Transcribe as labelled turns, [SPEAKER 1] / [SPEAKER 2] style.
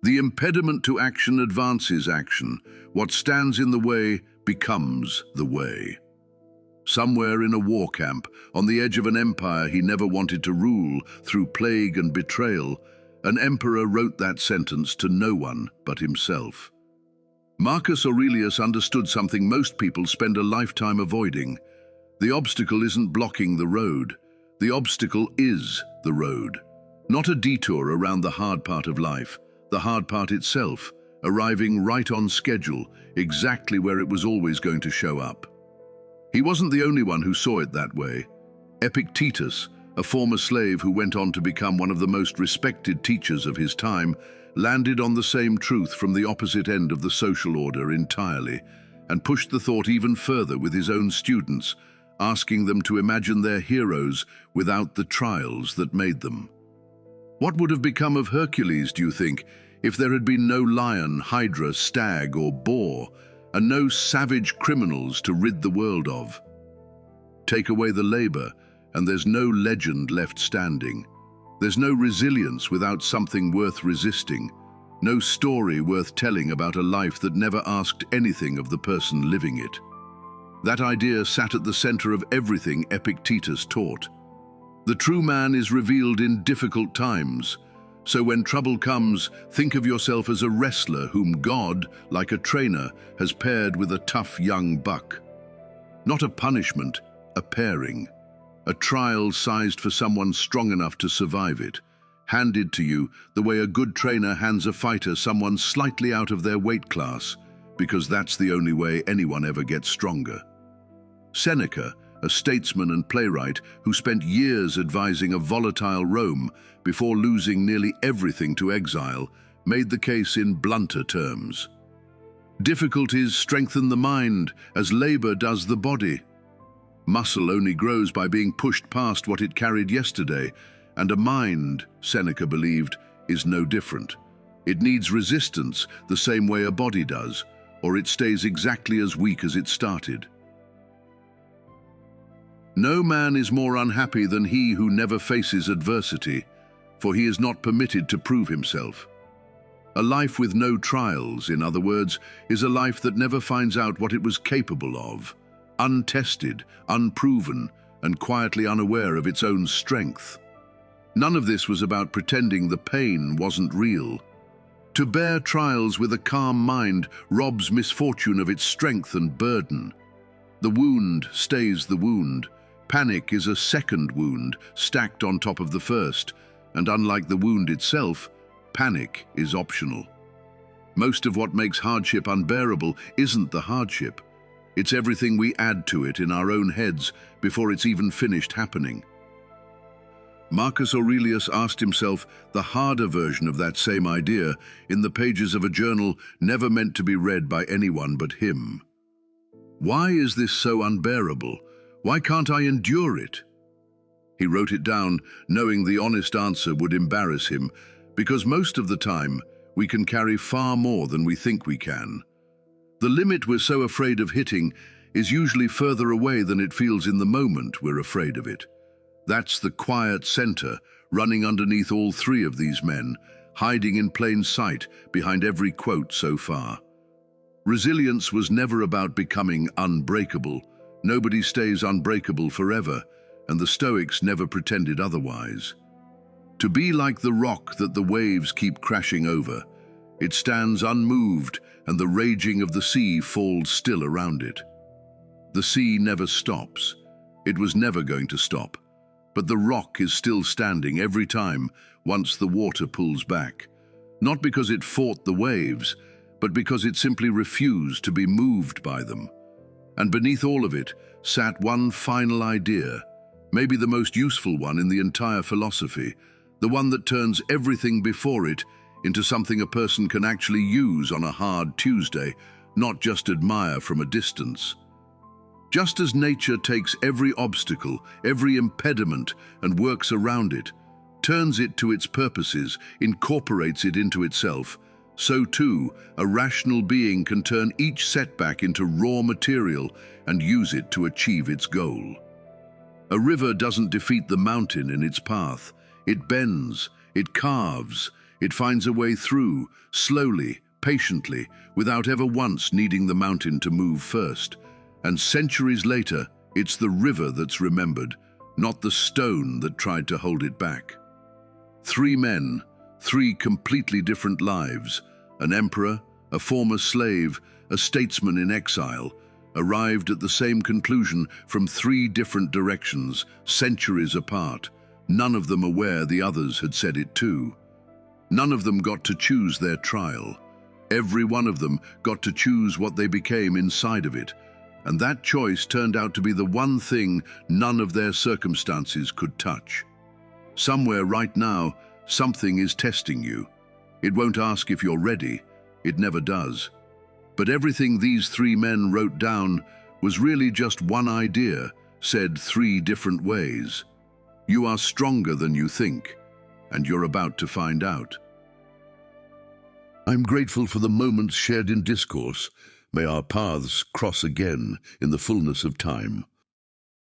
[SPEAKER 1] The impediment to action advances action. What stands in the way becomes the way. Somewhere in a war camp, on the edge of an empire he never wanted to rule, through plague and betrayal, an emperor wrote that sentence to no one but himself. Marcus Aurelius understood something most people spend a lifetime avoiding. The obstacle isn't blocking the road. The obstacle is the road. Not a detour around the hard part of life, the hard part itself, arriving right on schedule, exactly where it was always going to show up. He wasn't the only one who saw it that way. Epictetus, a former slave who went on to become one of the most respected teachers of his time, landed on the same truth from the opposite end of the social order entirely, and pushed the thought even further with his own students, asking them to imagine their heroes without the trials that made them. What would have become of Hercules, do you think, if there had been no lion, hydra, stag, or boar, and no savage criminals to rid the world of? Take away the labor, and there's no legend left standing. There's no resilience without something worth resisting, no story worth telling about a life that never asked anything of the person living it. That idea sat at the center of everything Epictetus taught. The true man is revealed in difficult times, so when trouble comes, think of yourself as a wrestler whom God, like a trainer, has paired with a tough young buck. Not a punishment, a pairing. A trial sized for someone strong enough to survive it, handed to you the way a good trainer hands a fighter someone slightly out of their weight class, because that's the only way anyone ever gets stronger. Seneca, a statesman and playwright who spent years advising a volatile Rome before losing nearly everything to exile, made the case in blunter terms. Difficulties strengthen the mind as labor does the body. Muscle only grows by being pushed past what it carried yesterday, and a mind, Seneca believed, is no different. It needs resistance the same way a body does, or it stays exactly as weak as it started. No man is more unhappy than he who never faces adversity, for he is not permitted to prove himself. A life with no trials, in other words, is a life that never finds out what it was capable of, untested, unproven, and quietly unaware of its own strength. None of this was about pretending the pain wasn't real. To bear trials with a calm mind robs misfortune of its strength and burden. The wound stays the wound. Panic is a second wound stacked on top of the first, and unlike the wound itself, panic is optional. Most of what makes hardship unbearable isn't the hardship. It's everything we add to it in our own heads before it's even finished happening. Marcus Aurelius asked himself the harder version of that same idea in the pages of a journal never meant to be read by anyone but him. Why is this so unbearable? Why can't I endure it? He wrote it down, knowing the honest answer would embarrass him, because most of the time we can carry far more than we think we can. The limit we're so afraid of hitting is usually further away than it feels in the moment we're afraid of it. That's the quiet center running underneath all three of these men, hiding in plain sight behind every quote so far. Resilience was never about becoming unbreakable. Nobody stays unbreakable forever, and the Stoics never pretended otherwise. To be like the rock that the waves keep crashing over, it stands unmoved and the raging of the sea falls still around it. The sea never stops. It was never going to stop. But the rock is still standing every time once the water pulls back. Not because it fought the waves, but because it simply refused to be moved by them. And beneath all of it sat one final idea, maybe the most useful one in the entire philosophy, the one that turns everything before it into something a person can actually use on a hard Tuesday, not just admire from a distance. Just as nature takes every obstacle, every impediment, and works around it, turns it to its purposes, incorporates it into itself, so too, a rational being can turn each setback into raw material and use it to achieve its goal. A river doesn't defeat the mountain in its path. It bends, it carves, It finds a way through, slowly, patiently, without ever once needing the mountain to move first. And centuries later, it's the river that's remembered, not the stone that tried to hold it back. Three men, three completely different lives, an emperor, a former slave, a statesman in exile, arrived at the same conclusion from three different directions, centuries apart, none of them aware the others had said it too. None of them got to choose their trial. Every one of them got to choose what they became inside of it, and that choice turned out to be the one thing none of their circumstances could touch. Somewhere right now, something is testing you. It won't ask if you're ready. It never does. But everything these three men wrote down was really just one idea, said three different ways. You are stronger than you think, and you're about to find out. I'm grateful for the moments shared in discourse. May our paths cross again in the fullness of time.